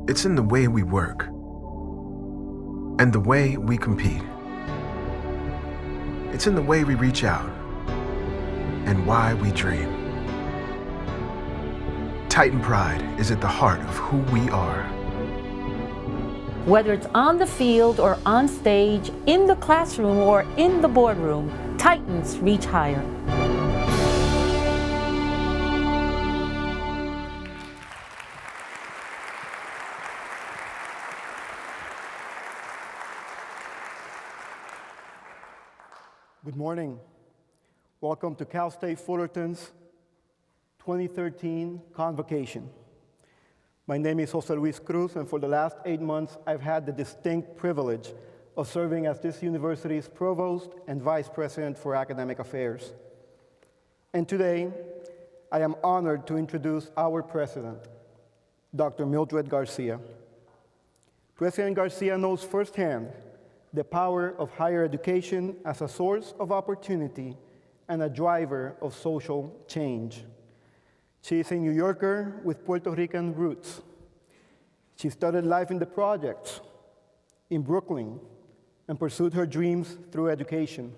It's in the way we work and the way we compete. It's in the way we reach out and why we dream. Titan pride is at the heart of who we are. Whether it's on the field or on stage, in the classroom or in the boardroom, Titans reach higher. Good morning. Welcome to Cal State Fullerton's 2013 Convocation. My name is Jose Luis Cruz, and for the last 8 months, I've had the distinct privilege of serving as this university's Provost and Vice President for Academic Affairs. And today, I am honored to introduce our President, Dr. Mildred García. President García knows firsthand the power of higher education as a source of opportunity and a driver of social change. She is a New Yorker with Puerto Rican roots. She studied life in the projects in Brooklyn and pursued her dreams through education.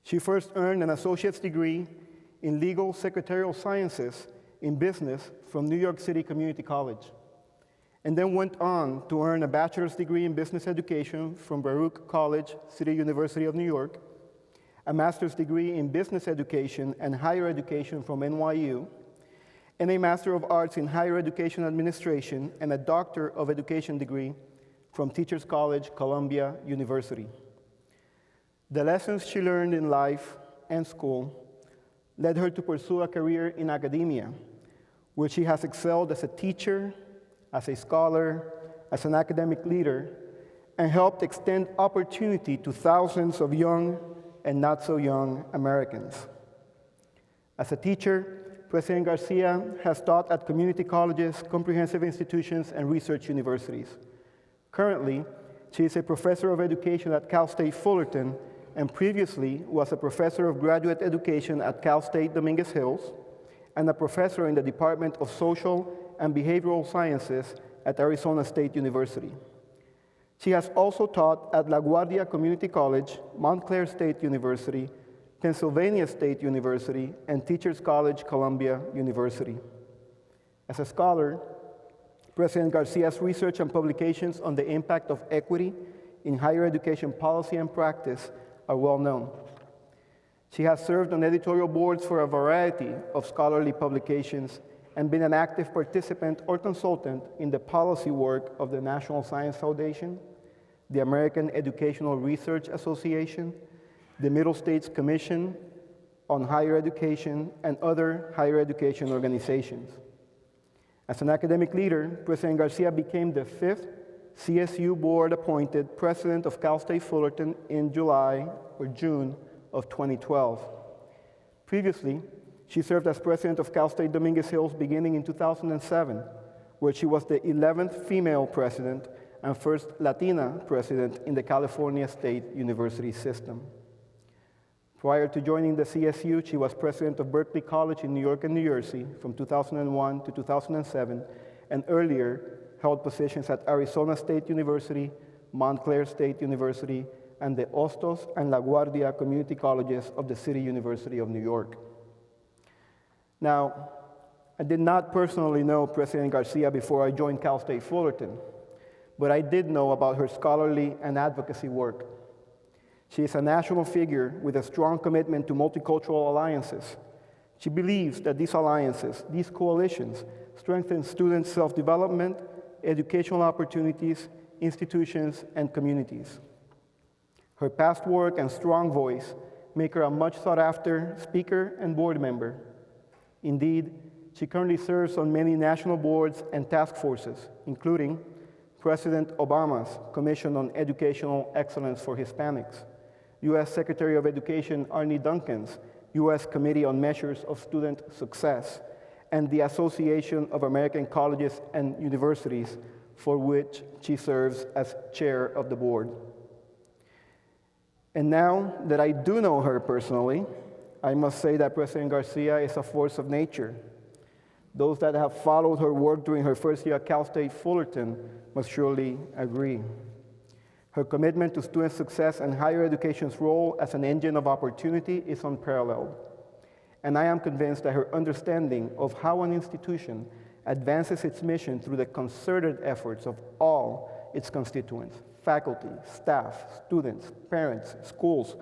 She first earned an associate's degree in legal secretarial sciences in business from New York City Community College, and then went on to earn a bachelor's degree in business education from Baruch College, City University of New York, a master's degree in business education and higher education from NYU, and a Master of Arts in Higher Education Administration and a Doctor of Education degree from Teachers College, Columbia University. The lessons she learned in life and school led her to pursue a career in academia, where she has excelled as a teacher, as a scholar, as an academic leader, and helped extend opportunity to thousands of young and not so young Americans. As a teacher, President García has taught at community colleges, comprehensive institutions, and research universities. Currently, she is a professor of education at Cal State Fullerton, and previously was a professor of graduate education at Cal State Dominguez Hills, and a professor in the Department of Social and Behavioral Sciences at Arizona State University. She has also taught at LaGuardia Community College, Montclair State University, Pennsylvania State University, and Teachers College, Columbia University. As a scholar, President García's research and publications on the impact of equity in higher education policy and practice are well known. She has served on editorial boards for a variety of scholarly publications and been an active participant or consultant in the policy work of the National Science Foundation, the American Educational Research Association, the Middle States Commission on Higher Education, and other higher education organizations. As an academic leader, President García became the 5th CSU board-appointed president of Cal State Fullerton in July or June of 2012. Previously, she served as president of Cal State Dominguez Hills beginning in 2007, where she was the 11th female president and first Latina president in the California State University system. Prior to joining the CSU, she was president of Berkeley College in New York and New Jersey from 2001 to 2007, and earlier held positions at Arizona State University, Montclair State University, and the Hostos and LaGuardia Community Colleges of the City University of New York. Now, I did not personally know President García before I joined Cal State Fullerton, but I did know about her scholarly and advocacy work. She is a national figure with a strong commitment to multicultural alliances. She believes that these alliances, these coalitions, strengthen students' self-development, educational opportunities, institutions, and communities. Her past work and strong voice make her a much sought-after speaker and board member. Indeed, she currently serves on many national boards and task forces, including President Obama's Commission on Educational Excellence for Hispanics, U.S. Secretary of Education Arne Duncan's U.S. Committee on Measures of Student Success, and the Association of American Colleges and Universities, for which she serves as chair of the board. And now that I do know her personally, I must say that President García is a force of nature. Those that have followed her work during her first year at Cal State Fullerton must surely agree. Her commitment to student success and higher education's role as an engine of opportunity is unparalleled. And I am convinced that her understanding of how an institution advances its mission through the concerted efforts of all its constituents, faculty, staff, students, parents, schools,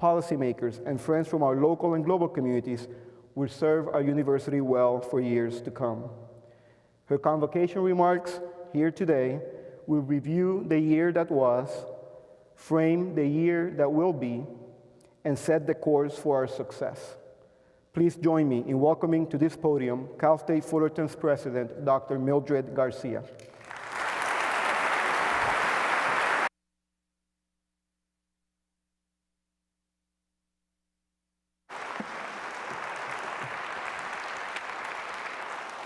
policymakers, and friends from our local and global communities will serve our university well for years to come. Her convocation remarks here today will review the year that was, frame the year that will be, and set the course for our success. Please join me in welcoming to this podium Cal State Fullerton's President, Dr. Mildred García.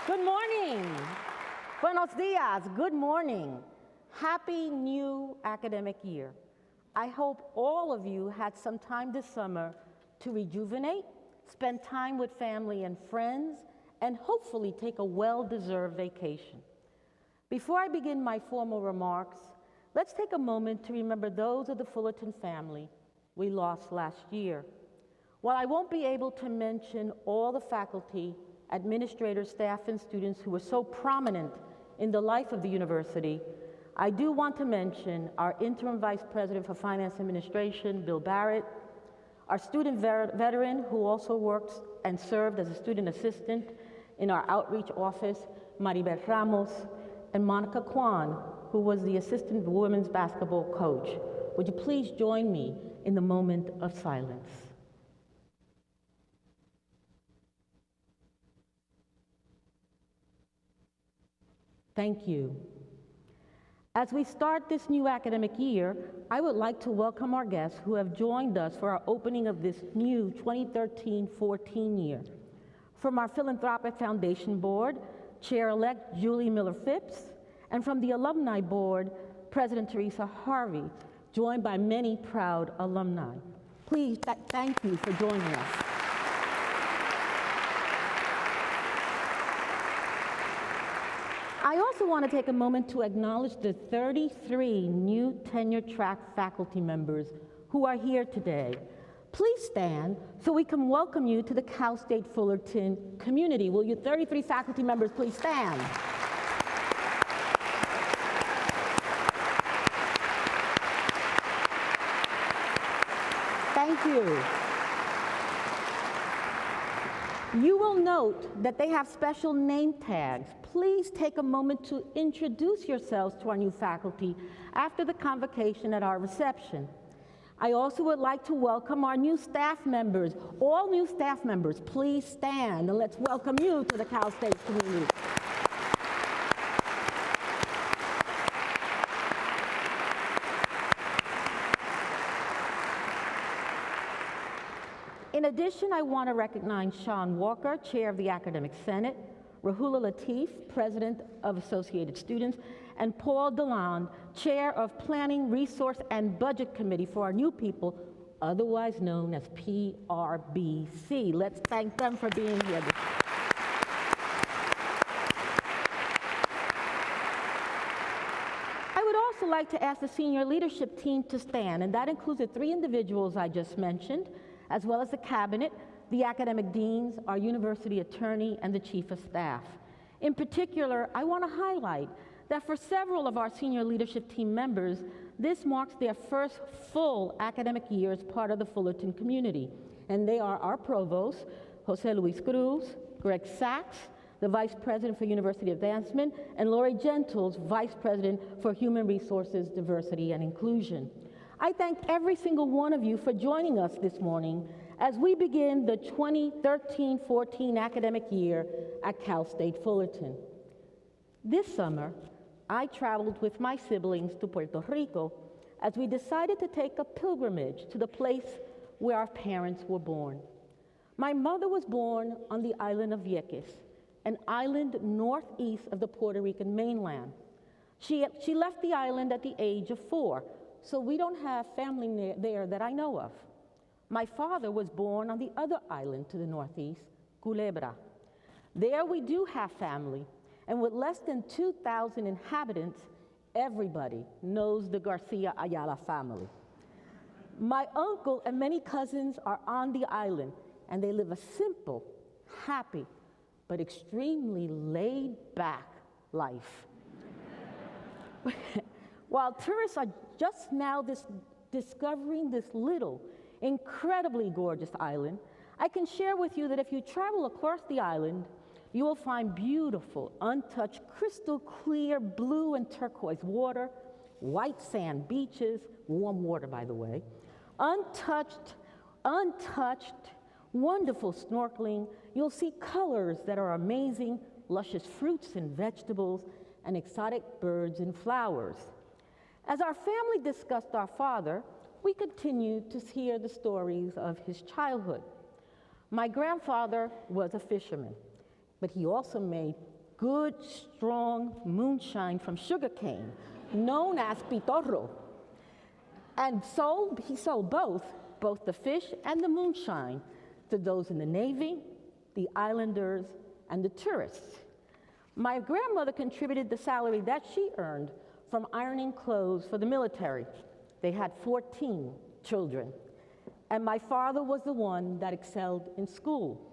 Good morning. Buenos dias. Good morning. Happy new academic year. I hope all of you had some time this summer to rejuvenate, spend time with family and friends, and hopefully take a well-deserved vacation. Before I begin my formal remarks, let's take a moment to remember those of the Fullerton family we lost last year. While I won't be able to mention all the faculty, administrators, staff, and students who were so prominent in the life of the university, I do want to mention our interim vice president for finance administration, Bill Barrett, our student veteran who also worked and served as a student assistant in our outreach office, Maribel Ramos, and Monica Kwan, who was the assistant women's basketball coach. Would you please join me in the moment of silence? Thank you. As we start this new academic year, I would like to welcome our guests who have joined us for our opening of this new 2013-14 year. From our Philanthropic Foundation Board, Chair-elect Julie Miller-Phipps, and from the Alumni Board, President Teresa Harvey, joined by many proud alumni. Please, thank you for joining us. I also want to take a moment to acknowledge the 33 new tenure-track faculty members who are here today. Please stand so we can welcome you to the Cal State Fullerton community. Will you 33 faculty members please stand? Thank you. You will note that they have special name tags. Please take a moment to introduce yourselves to our new faculty after the convocation at our reception. I also would like to welcome our new staff members. All new staff members, please stand and let's welcome you to the Cal State community. In addition, I want to recognize Sean Walker, Chair of the Academic Senate, Rahula Latif, President of Associated Students, and Paul DeLande, Chair of Planning, Resource, and Budget Committee for our new people, otherwise known as PRBC. Let's thank them for being here. I would also like to ask the senior leadership team to stand, and that includes the 3 individuals I just mentioned, as well as the cabinet, the academic deans, our university attorney, and the chief of staff. In particular, I want to highlight that for several of our senior leadership team members, this marks their first full academic year as part of the Fullerton community. And they are our provost, Jose Luis Cruz, Greg Sachs, the vice president for university advancement, and Lori Gentles, vice president for human resources, diversity, and inclusion. I thank every single one of you for joining us this morning as we begin the 2013-14 academic year at Cal State Fullerton. This summer, I traveled with my siblings to Puerto Rico as we decided to take a pilgrimage to the place where our parents were born. My mother was born on the island of Vieques, an island northeast of the Puerto Rican mainland. She left the island at the age of 4, so we don't have family there that I know of. My father was born on the other island to the northeast, Culebra. There we do have family, and with less than 2,000 inhabitants, everybody knows the Garcia Ayala family. My uncle and many cousins are on the island, and they live a simple, happy, but extremely laid-back life. While tourists are just now discovering this little, incredibly gorgeous island, I can share with you that if you travel across the island, you will find beautiful, untouched, crystal clear blue and turquoise water, white sand beaches, warm water by the way, untouched, wonderful snorkeling. You'll see colors that are amazing, luscious fruits and vegetables, and exotic birds and flowers. As our family discussed our father, we continued to hear the stories of his childhood. My grandfather was a fisherman, but he also made good, strong moonshine from sugarcane, known as pitorro. And he sold both the fish and the moonshine to those in the Navy, the islanders, and the tourists. My grandmother contributed the salary that she earned from ironing clothes for the military. They had 14 children, and my father was the one that excelled in school.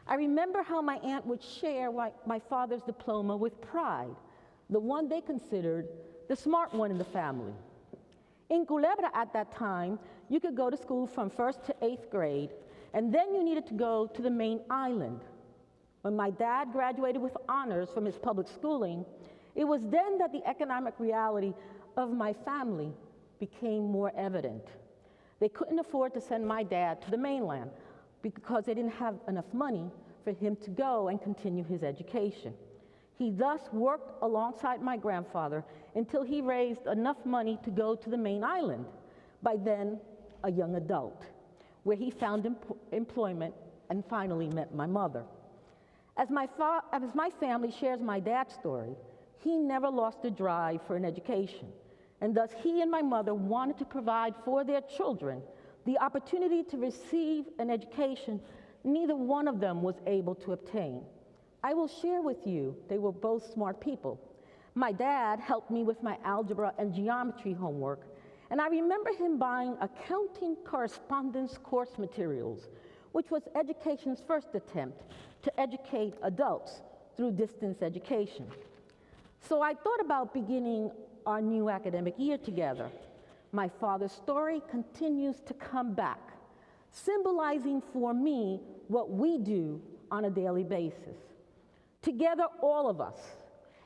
I remember how my aunt would share my father's diploma with pride, the one they considered the smart one in the family. In Culebra at that time, you could go to school from 1st to 8th grade, and then you needed to go to the main island. When my dad graduated with honors from his public schooling, it was then that the economic reality of my family became more evident. They couldn't afford to send my dad to the mainland because they didn't have enough money for him to go and continue his education. He thus worked alongside my grandfather until he raised enough money to go to the main island, by then a young adult, where he found employment and finally met my mother. As my family shares my dad's story, he never lost a drive for an education, and thus he and my mother wanted to provide for their children the opportunity to receive an education neither one of them was able to obtain. I will share with you, they were both smart people. My dad helped me with my algebra and geometry homework, and I remember him buying accounting correspondence course materials, which was education's first attempt to educate adults through distance education. So I thought about beginning our new academic year together. My father's story continues to come back, symbolizing for me what we do on a daily basis. Together, all of us,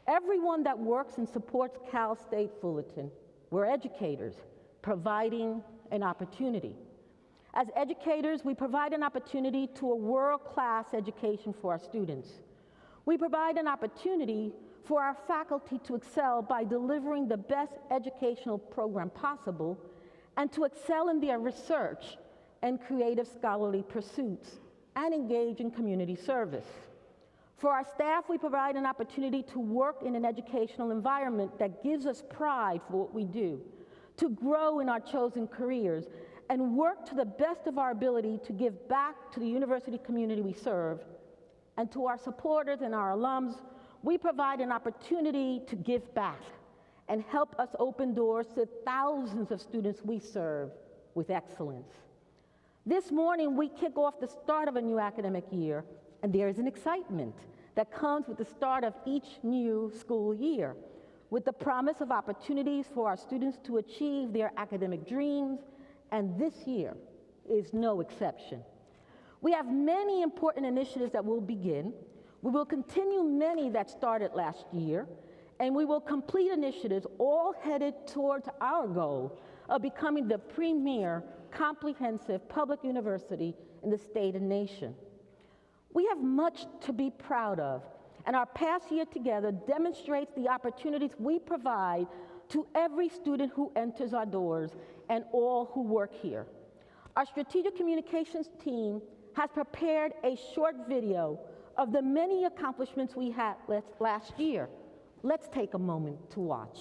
everyone that works and supports Cal State Fullerton, we're educators, providing an opportunity. As educators, we provide an opportunity to a world-class education for our students. We provide an opportunity for our faculty to excel by delivering the best educational program possible and to excel in their research and creative scholarly pursuits and engage in community service. For our staff, we provide an opportunity to work in an educational environment that gives us pride for what we do, to grow in our chosen careers, and work to the best of our ability to give back to the university community we serve. And to our supporters and our alums, we provide an opportunity to give back and help us open doors to thousands of students we serve with excellence. This morning, we kick off the start of a new academic year, and there is an excitement that comes with the start of each new school year, with the promise of opportunities for our students to achieve their academic dreams, and this year is no exception. We have many important initiatives that will begin. We will continue many that started last year, and we will complete initiatives all headed towards our goal of becoming the premier comprehensive public university in the state and nation. We have much to be proud of, and our past year together demonstrates the opportunities we provide to every student who enters our doors and all who work here. Our strategic communications team has prepared a short video of the many accomplishments we had last year. Let's take a moment to watch.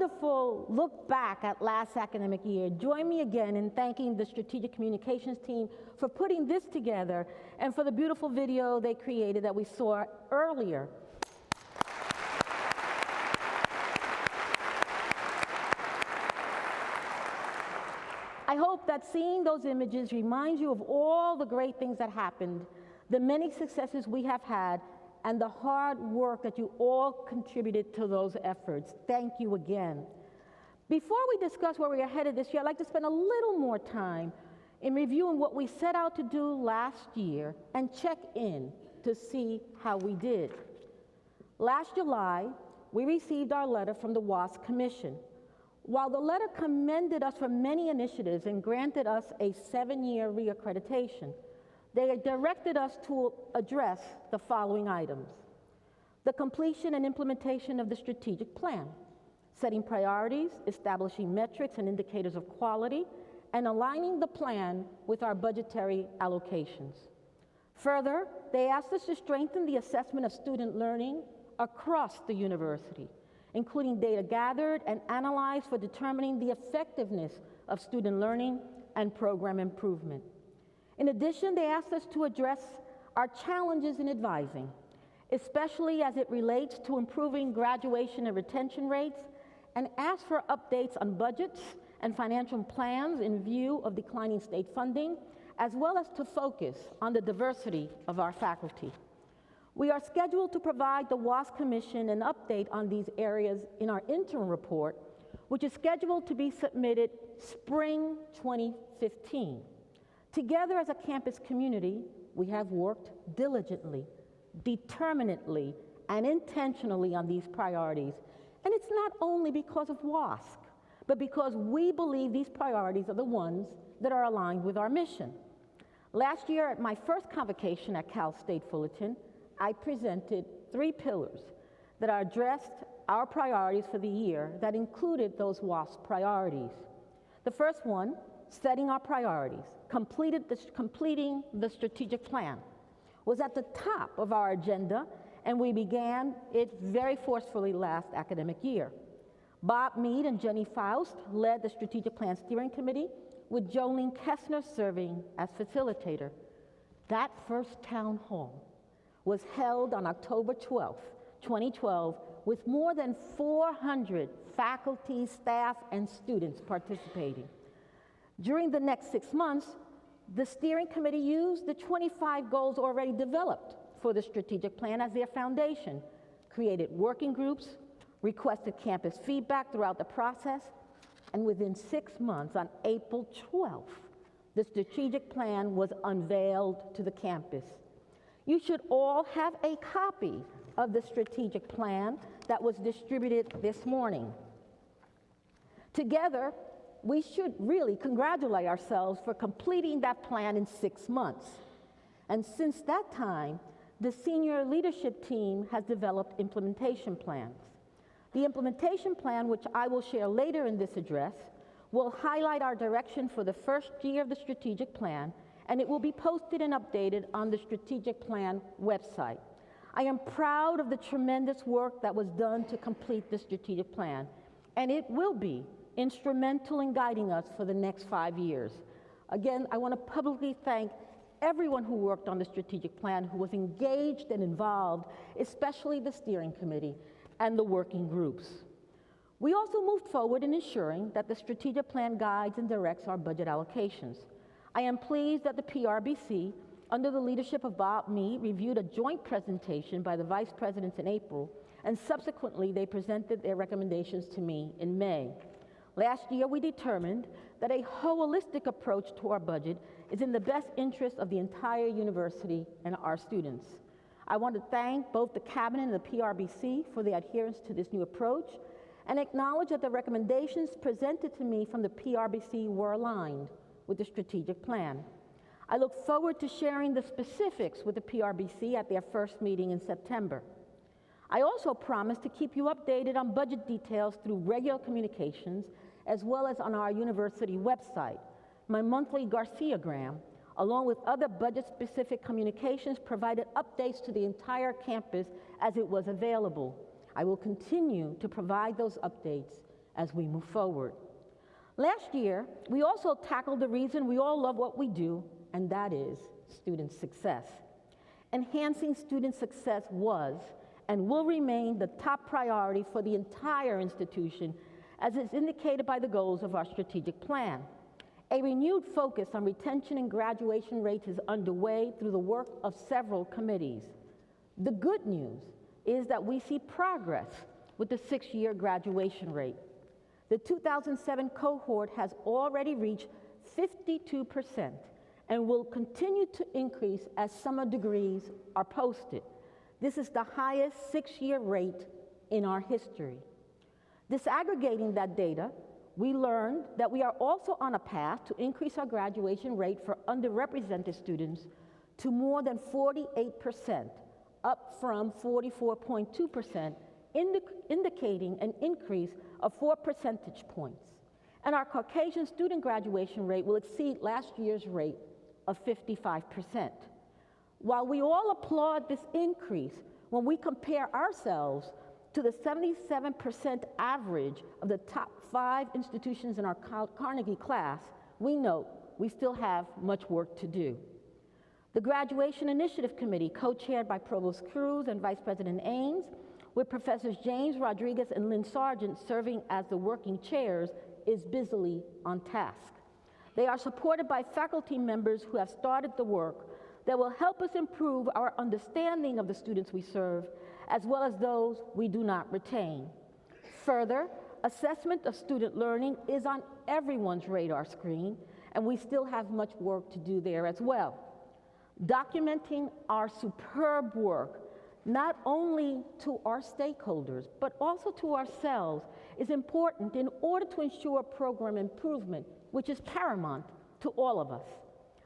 wonderful look back at last academic year, join me again in thanking the Strategic Communications team for putting this together and for the beautiful video they created that we saw earlier. I hope that seeing those images reminds you of all the great things that happened, the many successes we have had, and the hard work that you all contributed to those efforts. Thank you again. Before we discuss where we are headed this year, I'd like to spend a little more time in reviewing what we set out to do last year and check in to see how we did. Last July, we received our letter from the WASC Commission. While the letter commended us for many initiatives and granted us a 7-year reaccreditation, they directed us to address the following items: the completion and implementation of the strategic plan, setting priorities, establishing metrics and indicators of quality, and aligning the plan with our budgetary allocations. Further, they asked us to strengthen the assessment of student learning across the university, including data gathered and analyzed for determining the effectiveness of student learning and program improvement. In addition, they asked us to address our challenges in advising, especially as it relates to improving graduation and retention rates, and asked for updates on budgets and financial plans in view of declining state funding, as well as to focus on the diversity of our faculty. We are scheduled to provide the WASC Commission an update on these areas in our interim report, which is scheduled to be submitted spring 2015. Together as a campus community, we have worked diligently, determinedly, and intentionally on these priorities. And it's not only because of WASC, but because we believe these priorities are the ones that are aligned with our mission. Last year at my first convocation at Cal State Fullerton, I presented 3 pillars that addressed our priorities for the year that included those WASC priorities. The first one, setting our priorities, completing the strategic plan, was at the top of our agenda, and we began it very forcefully last academic year. Bob Mead and Jenny Faust led the strategic plan steering committee, with Jolene Kessner serving as facilitator. That first town hall was held on October 12th, 2012, with more than 400 faculty, staff, and students participating. During the next 6 months, the steering committee used the 25 goals already developed for the strategic plan as their foundation, created working groups, requested campus feedback throughout the process, and within 6 months, on April 12th, the strategic plan was unveiled to the campus. You should all have a copy of the strategic plan that was distributed this morning. Together, we should really congratulate ourselves for completing that plan in 6 months. And since that time, the senior leadership team has developed implementation plans. The implementation plan, which I will share later in this address, will highlight our direction for the first year of the strategic plan, and it will be posted and updated on the strategic plan website. I am proud of the tremendous work that was done to complete the strategic plan, and it will be instrumental in guiding us for the next 5 years. Again, I want to publicly thank everyone who worked on the strategic plan, who was engaged and involved, especially the steering committee and the working groups. We also moved forward in ensuring that the strategic plan guides and directs our budget allocations. I am pleased that the PRBC, under the leadership of Bob Mead, reviewed a joint presentation by the vice presidents in April, and subsequently they presented their recommendations to me in May. Last year, we determined that a holistic approach to our budget is in the best interest of the entire university and our students. I want to thank both the Cabinet and the PRBC for their adherence to this new approach, and acknowledge that the recommendations presented to me from the PRBC were aligned with the strategic plan. I look forward to sharing the specifics with the PRBC at their first meeting in September. I also promise to keep you updated on budget details through regular communications, as well as on our university website. My monthly Garciagram, along with other budget-specific communications, provided updates to the entire campus as it was available. I will continue to provide those updates as we move forward. Last year, we also tackled the reason we all love what we do, and that is student success. Enhancing student success was and will remain the top priority for the entire institution, as is indicated by the goals of our strategic plan. A renewed focus on retention and graduation rates is underway through the work of several committees. The good news is that we see progress with the 6-year graduation rate. The 2007 cohort has already reached 52% and will continue to increase as summer degrees are posted. This is the highest 6-year rate in our history. Disaggregating that data, we learned that we are also on a path to increase our graduation rate for underrepresented students to more than 48%, up from 44.2%, indicating an increase of 4 percentage points. And our Caucasian student graduation rate will exceed last year's rate of 55%. While we all applaud this increase, when we compare ourselves to the 77% average of the top 5 institutions in our Carnegie class, we note we still have much work to do. The Graduation Initiative Committee, co-chaired by Provost Cruz and Vice President Ains, with Professors James Rodriguez and Lynn Sargent serving as the working chairs, is busily on task. They are supported by faculty members who have started the work that will help us improve our understanding of the students we serve, as well as those we do not retain. Further, assessment of student learning is on everyone's radar screen, and we still have much work to do there as well. Documenting our superb work, not only to our stakeholders, but also to ourselves, is important in order to ensure program improvement, which is paramount to all of us.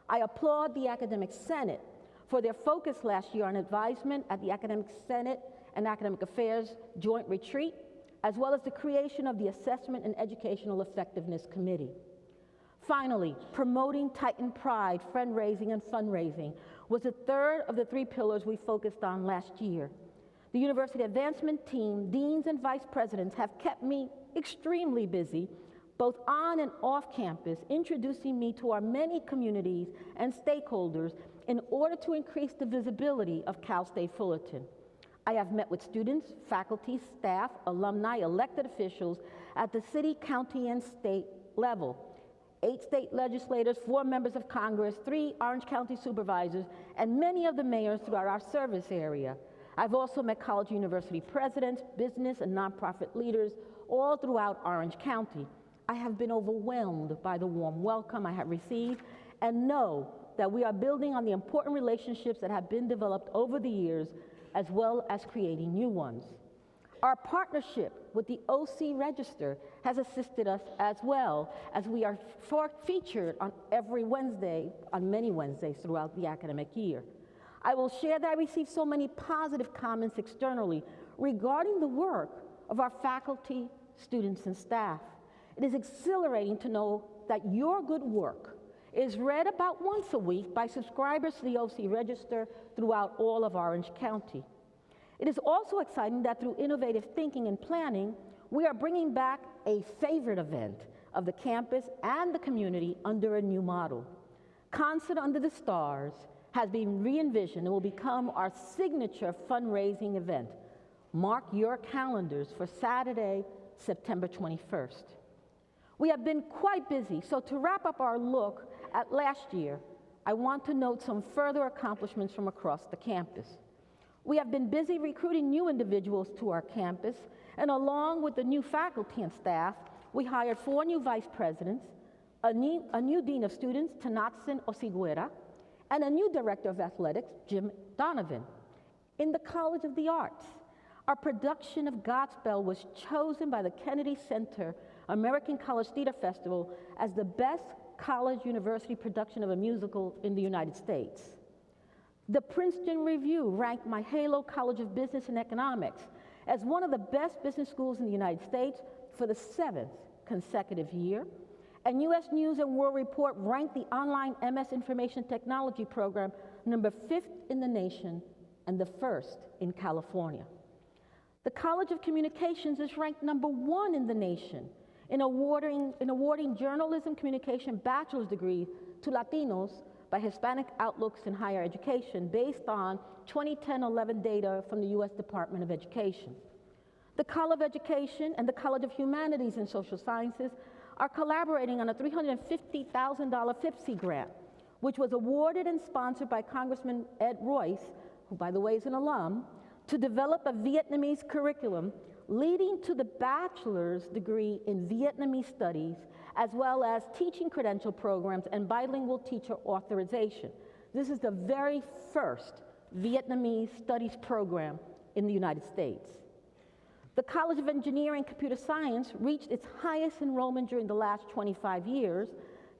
I applaud the Academic Senate for their focus last year on advisement at the Academic Senate and Academic Affairs Joint Retreat, as well as the creation of the Assessment and Educational Effectiveness Committee. Finally, promoting Titan Pride, friend-raising, and fundraising was the third of the 3 pillars we focused on last year. The University Advancement Team, deans and vice presidents have kept me extremely busy, both on and off campus, introducing me to our many communities and stakeholders in order to increase the visibility of Cal State Fullerton. I have met with students, faculty, staff, alumni, elected officials at the city, county, and state level. 8 state legislators, 4 members of Congress, 3 Orange County supervisors, and many of the mayors throughout our service area. I've also met college university presidents, business and nonprofit leaders, all throughout Orange County. I have been overwhelmed by the warm welcome I have received and know that we are building on the important relationships that have been developed over the years, as well as creating new ones. Our partnership with the OC Register has assisted us as well, as we are featured on every Wednesday, on many Wednesdays throughout the academic year. I will share that I received so many positive comments externally regarding the work of our faculty, students, and staff. It is exhilarating to know that your good work is read about once a week by subscribers to the OC Register throughout all of Orange County. It is also exciting that through innovative thinking and planning, we are bringing back a favorite event of the campus and the community under a new model. Concert Under the Stars has been re-envisioned and will become our signature fundraising event. Mark your calendars for Saturday, September 21st. We have been quite busy, so to wrap up our look at last year, I want to note some further accomplishments from across the campus. We have been busy recruiting new individuals to our campus, and along with the new faculty and staff, we hired 4 new vice presidents, a new dean of students, Tanatsin Osiguera, and a new director of athletics, Jim Donovan. In the College of the Arts, our production of Godspell was chosen by the Kennedy Center American College Theater Festival as the best college-university production of a musical in the United States. The Princeton Review ranked my Halo College of Business and Economics as one of the best business schools in the United States for the 7th consecutive year. And U.S. News and World Report ranked the online MS Information Technology program number 5th in the nation and the 1st in California. The College of Communications is ranked number 1 in the nation in awarding journalism communication bachelor's degree to Latinos by Hispanic Outlooks in Higher Education based on 2010-11 data from the U.S. Department of Education. The College of Education and the College of Humanities and Social Sciences are collaborating on a $350,000 FIPSE grant, which was awarded and sponsored by Congressman Ed Royce, who by the way is an alum, to develop a Vietnamese curriculum leading to the bachelor's degree in Vietnamese studies, as well as teaching credential programs and bilingual teacher authorization. This is the very first Vietnamese studies program in the United States. The College of Engineering and Computer Science reached its highest enrollment during the last 25 years,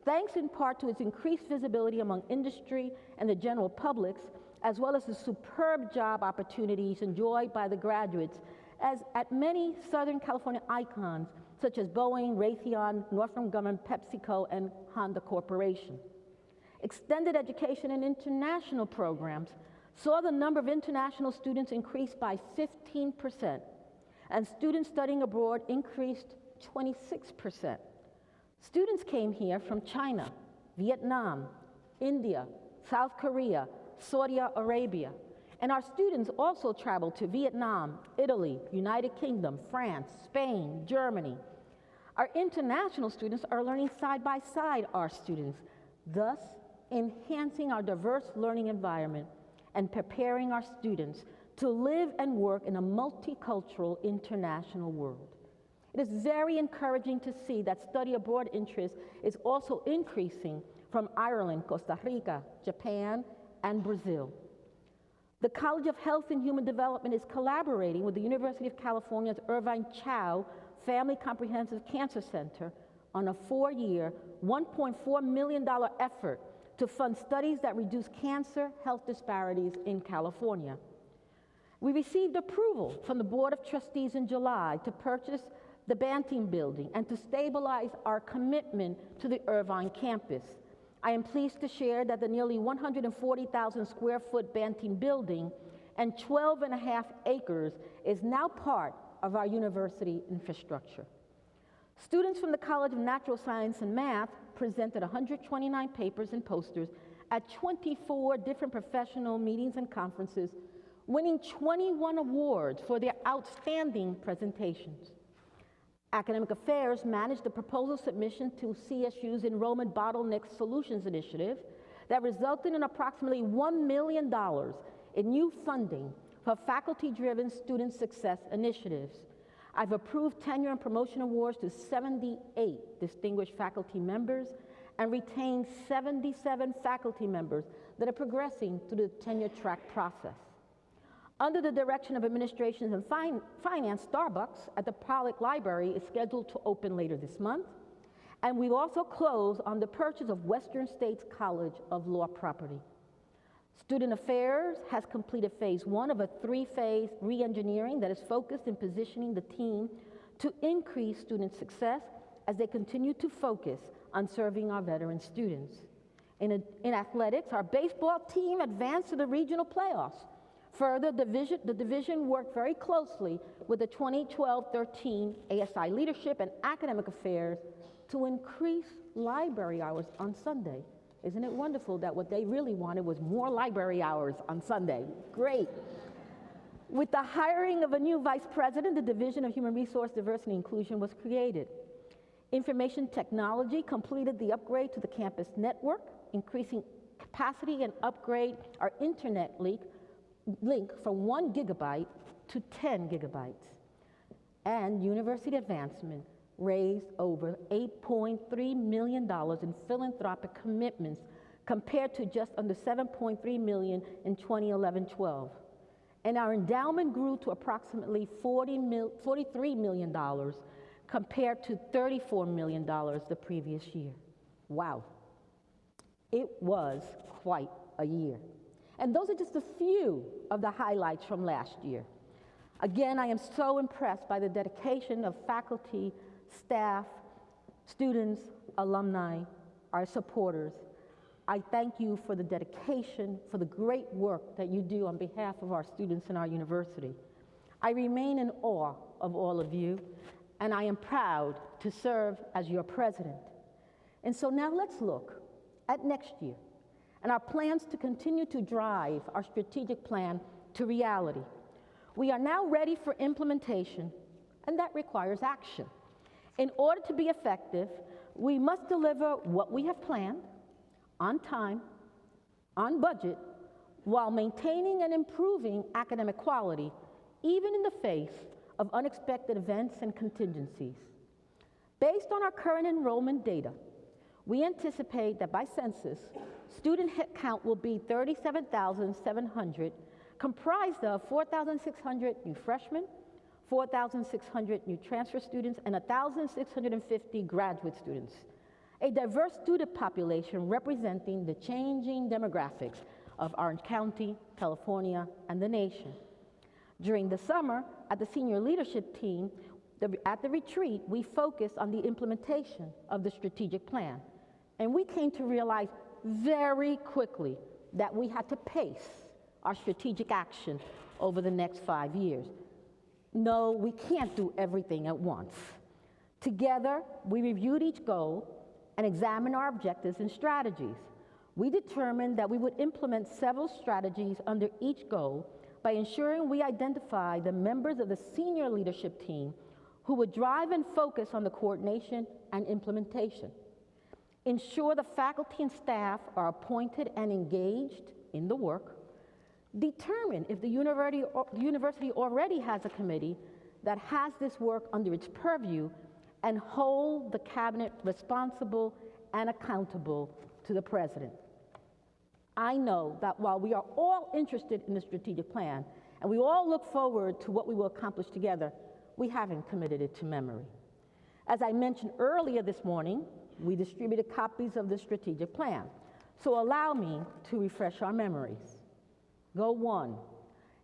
thanks in part to its increased visibility among industry and the general public, as well as the superb job opportunities enjoyed by the graduates as at many Southern California icons, such as Boeing, Raytheon, Northrop Grumman, PepsiCo, and Honda Corporation. Extended education and international programs saw the number of international students increase by 15%, and students studying abroad increased 26%. Students came here from China, Vietnam, India, South Korea, Saudi Arabia, and our students also traveled to Vietnam, Italy, United Kingdom, France, Spain, Germany. Our international students are learning side by side our students, thus enhancing our diverse learning environment and preparing our students to live and work in a multicultural international world. It is very encouraging to see that study abroad interest is also increasing from Ireland, Costa Rica, Japan, and Brazil. The College of Health and Human Development is collaborating with the University of California's Irvine Chow Family Comprehensive Cancer Center on a 4-year, $1.4 million effort to fund studies that reduce cancer health disparities in California. We received approval from the Board of Trustees in July to purchase the Banting Building and to stabilize our commitment to the Irvine campus. I am pleased to share that the nearly 140,000 square foot Banting Building and 12.5 acres is now part of our university infrastructure. Students from the College of Natural Science and Math presented 129 papers and posters at 24 different professional meetings and conferences, winning 21 awards for their outstanding presentations. Academic Affairs managed the proposal submission to CSU's Enrollment Bottleneck Solutions Initiative that resulted in approximately $1 million in new funding for faculty-driven student success initiatives. I've approved tenure and promotion awards to 78 distinguished faculty members and retained 77 faculty members that are progressing through the tenure track process. Under the direction of Administrations and Finance, Starbucks at the Pollock Library is scheduled to open later this month. And we've also closed on the purchase of Western States College of Law property. Student Affairs has completed phase 1 of a 3-phase re-engineering that is focused in positioning the team to increase student success as they continue to focus on serving our veteran students. In athletics, our baseball team advanced to the regional playoffs. Further, the division worked very closely with the 2012-13 ASI Leadership and Academic Affairs to increase library hours on Sunday. Isn't it wonderful that what they really wanted was more library hours on Sunday? Great. With the hiring of a new vice president, the Division of Human Resource Diversity and Inclusion was created. Information Technology completed the upgrade to the campus network, increasing capacity and upgrade our internet link from 1 gigabyte to 10 gigabytes. And University Advancement raised over $8.3 million in philanthropic commitments compared to just under $7.3 million in 2011-12. And our endowment grew to approximately $43 million compared to $34 million the previous year. Wow. It was quite a year. And those are just a few of the highlights from last year. Again, I am so impressed by the dedication of faculty, staff, students, alumni, our supporters. I thank you for the dedication, for the great work that you do on behalf of our students in our university. I remain in awe of all of you, and I am proud to serve as your president. And so now let's look at next year and our plans to continue to drive our strategic plan to reality. We are now ready for implementation, and that requires action. In order to be effective, we must deliver what we have planned, on time, on budget, while maintaining and improving academic quality, even in the face of unexpected events and contingencies. Based on our current enrollment data, we anticipate that by census, student headcount will be 37,700, comprised of 4,600 new freshmen, 4,600 new transfer students, and 1,650 graduate students. A diverse student population representing the changing demographics of Orange County, California, and the nation. During the summer, at the senior leadership team, at the retreat, we focused on the implementation of the strategic plan. And we came to realize very quickly that we had to pace our strategic action over the next 5 years. No, we can't do everything at once. Together, we reviewed each goal and examined our objectives and strategies. We determined that we would implement several strategies under each goal by ensuring we identify the members of the senior leadership team who would drive and focus on the coordination and implementation. Ensure the faculty and staff are appointed and engaged in the work. Determine if the university already has a committee that has this work under its purview, and hold the cabinet responsible and accountable to the president. I know that while we are all interested in the strategic plan, and we all look forward to what we will accomplish together, we haven't committed it to memory. As I mentioned earlier this morning, we distributed copies of the strategic plan. So allow me to refresh our memories. Goal 1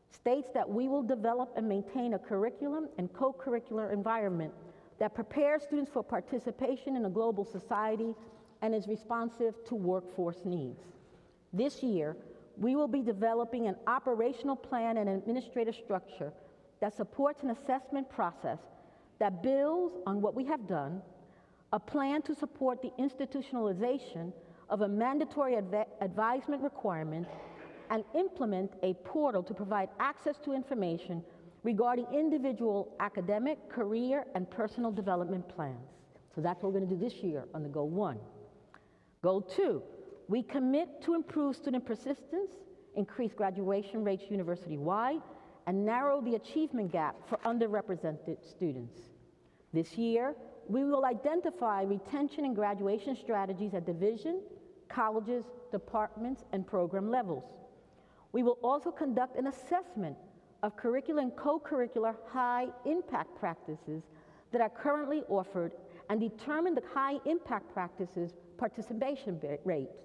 states that we will develop and maintain a curriculum and co-curricular environment that prepares students for participation in a global society and is responsive to workforce needs. This year, we will be developing an operational plan and administrative structure that supports an assessment process that builds on what we have done, a plan to support the institutionalization of a mandatory advisement requirement, and implement a portal to provide access to information regarding individual academic, career, and personal development plans. So that's what we're going to do this year on the Goal 1. Goal 2, we commit to improve student persistence, increase graduation rates university-wide, and narrow the achievement gap for underrepresented students. This year, we will identify retention and graduation strategies at division, colleges, departments, and program levels. We will also conduct an assessment of curricular and co-curricular high-impact practices that are currently offered and determine the high-impact practices participation rates.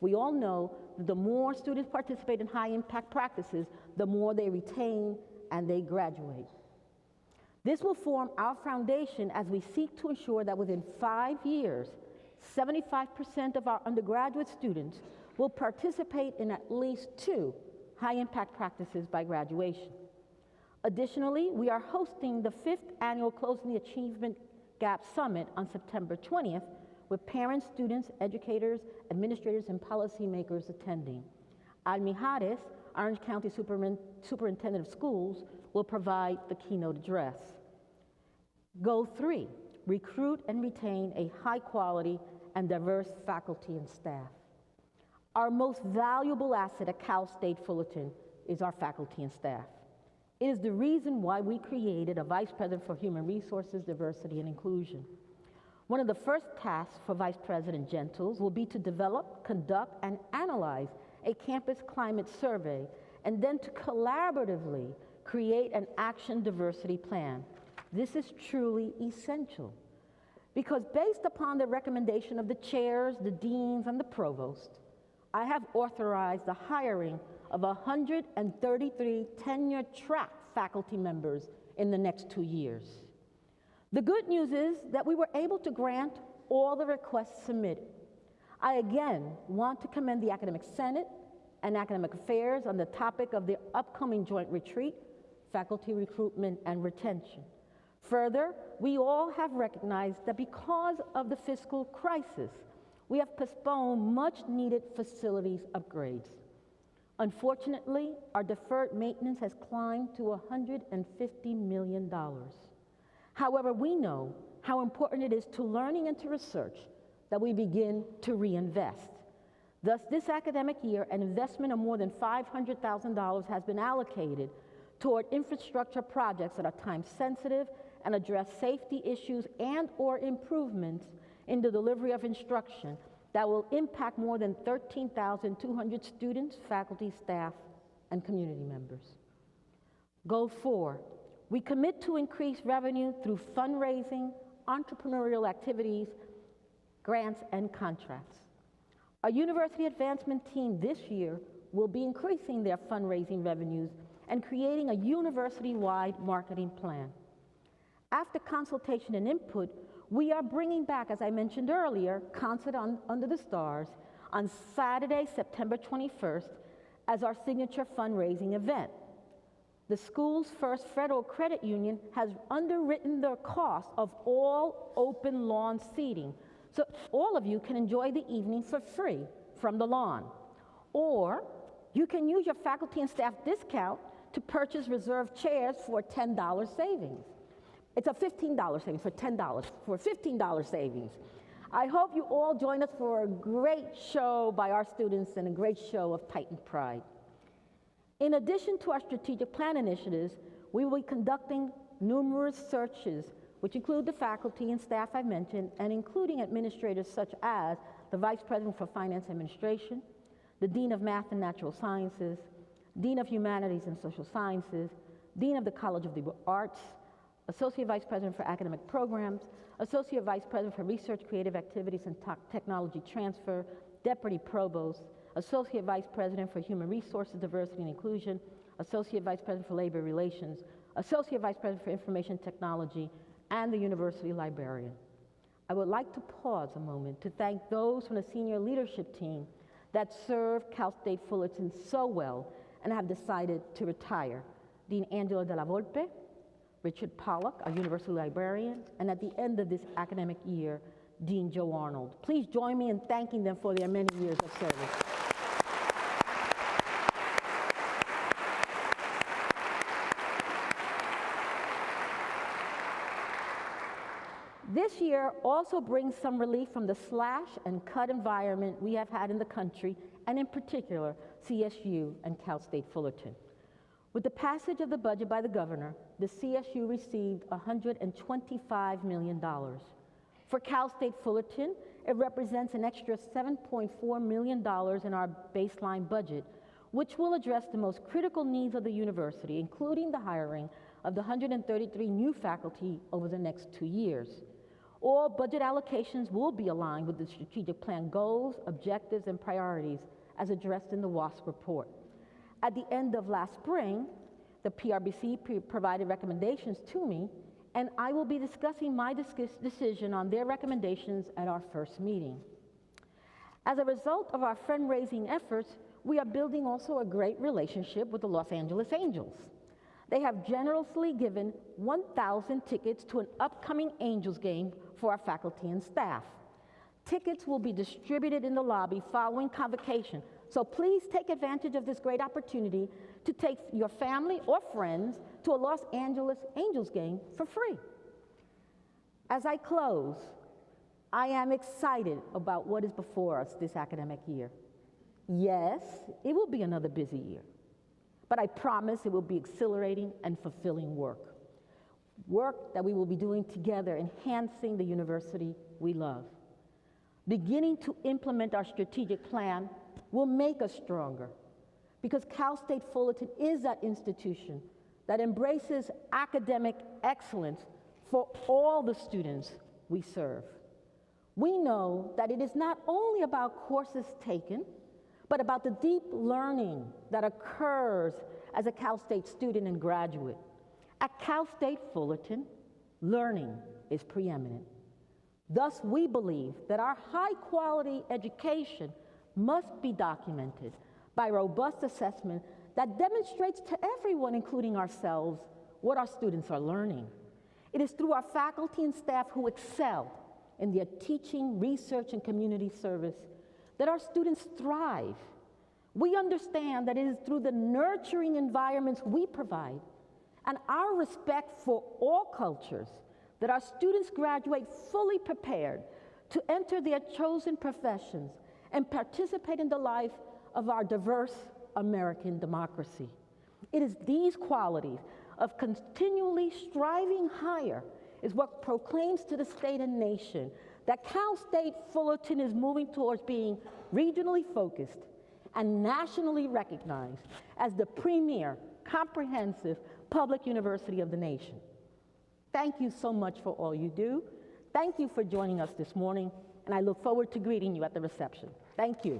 We all know that the more students participate in high-impact practices, the more they retain and they graduate. This will form our foundation as we seek to ensure that within 5 years, 75% of our undergraduate students will participate in at least 2 high-impact practices by graduation. Additionally, we are hosting the 5th annual Closing the Achievement Gap Summit on September 20th, with parents, students, educators, administrators, and policymakers attending. Mijares, Orange County Superintendent of Schools, will provide the keynote address. Goal 3, recruit and retain a high-quality and diverse faculty and staff. Our most valuable asset at Cal State Fullerton is our faculty and staff. It is the reason why we created a Vice President for Human Resources, Diversity, and Inclusion. One of the first tasks for Vice President Gentles will be to develop, conduct, and analyze a campus climate survey, and then to collaboratively create an action diversity plan. This is truly essential because based upon the recommendation of the chairs, the deans, and the provost, I have authorized the hiring of 133 tenure-track faculty members in the next 2 years. The good news is that we were able to grant all the requests submitted. I again want to commend the Academic Senate and Academic Affairs on the topic of the upcoming joint retreat, faculty recruitment and retention. Further, we all have recognized that because of the fiscal crisis, we have postponed much-needed facilities upgrades. Unfortunately, our deferred maintenance has climbed to $150 million. However, we know how important it is to learning and to research that we begin to reinvest. Thus, this academic year, an investment of more than $500,000 has been allocated toward infrastructure projects that are time-sensitive and address safety issues and/or improvements in the delivery of instruction that will impact more than 13,200 students, faculty, staff, and community members. Goal 4, we commit to increase revenue through fundraising, entrepreneurial activities, grants, and contracts. Our university advancement team this year will be increasing their fundraising revenues and creating a university-wide marketing plan. After consultation and input, we are bringing back, as I mentioned earlier, Concert Under the Stars on Saturday, September 21st, as our signature fundraising event. The school's first federal credit union has underwritten the cost of all open lawn seating, so all of you can enjoy the evening for free from the lawn. Or you can use your faculty and staff discount to purchase reserved chairs for a $10 savings. It's a $15 savings for $10, for $15 savings. I hope you all join us for a great show by our students and a great show of Titan pride. In addition to our strategic plan initiatives, we will be conducting numerous searches, which include the faculty and staff I mentioned, and including administrators such as the Vice President for Finance Administration, the Dean of Math and Natural Sciences, Dean of Humanities and Social Sciences, Dean of the College of the Arts, Associate Vice President for Academic Programs, Associate Vice President for Research, Creative Activities, and Technology Transfer, Deputy Provost, Associate Vice President for Human Resources, Diversity, and Inclusion, Associate Vice President for Labor Relations, Associate Vice President for Information Technology, and the University Librarian. I would like to pause a moment to thank those from the senior leadership team that served Cal State Fullerton so well and have decided to retire. Dean Angela de la Volpe, Richard Pollock, our University Librarian, and at the end of this academic year, Dean Joe Arnold. Please join me in thanking them for their many years of service. This year also brings some relief from the slash and cut environment we have had in the country, and in particular, CSU and Cal State Fullerton. With the passage of the budget by the governor, the CSU received $125 million. For Cal State Fullerton, it represents an extra $7.4 million in our baseline budget, which will address the most critical needs of the university, including the hiring of the 133 new faculty over the next 2 years. All budget allocations will be aligned with the strategic plan goals, objectives, and priorities as addressed in the WASP report. At the end of last spring, the PRBC provided recommendations to me, and I will be discussing my decision on their recommendations at our first meeting. As a result of our fundraising efforts, we are building also a great relationship with the Los Angeles Angels. They have generously given 1,000 tickets to an upcoming Angels game for our faculty and staff. Tickets will be distributed in the lobby following convocation, so please take advantage of this great opportunity to take your family or friends to a Los Angeles Angels game for free. As I close, I am excited about what is before us this academic year. Yes, it will be another busy year, but I promise it will be exhilarating and fulfilling work. Work that we will be doing together, enhancing the university we love. Beginning to implement our strategic plan will make us stronger, because Cal State Fullerton is that institution that embraces academic excellence for all the students we serve. We know that it is not only about courses taken, but about the deep learning that occurs as a Cal State student and graduate. At Cal State Fullerton, learning is preeminent. Thus, we believe that our high-quality education must be documented by robust assessment that demonstrates to everyone, including ourselves, what our students are learning. It is through our faculty and staff who excel in their teaching, research, and community service that our students thrive. We understand that it is through the nurturing environments we provide and our respect for all cultures that our students graduate fully prepared to enter their chosen professions and participate in the life of our diverse American democracy. It is these qualities of continually striving higher is what proclaims to the state and nation that Cal State Fullerton is moving towards being regionally focused and nationally recognized as the premier comprehensive public university of the nation. Thank you so much for all you do. Thank you for joining us this morning, and I look forward to greeting you at the reception. Thank you.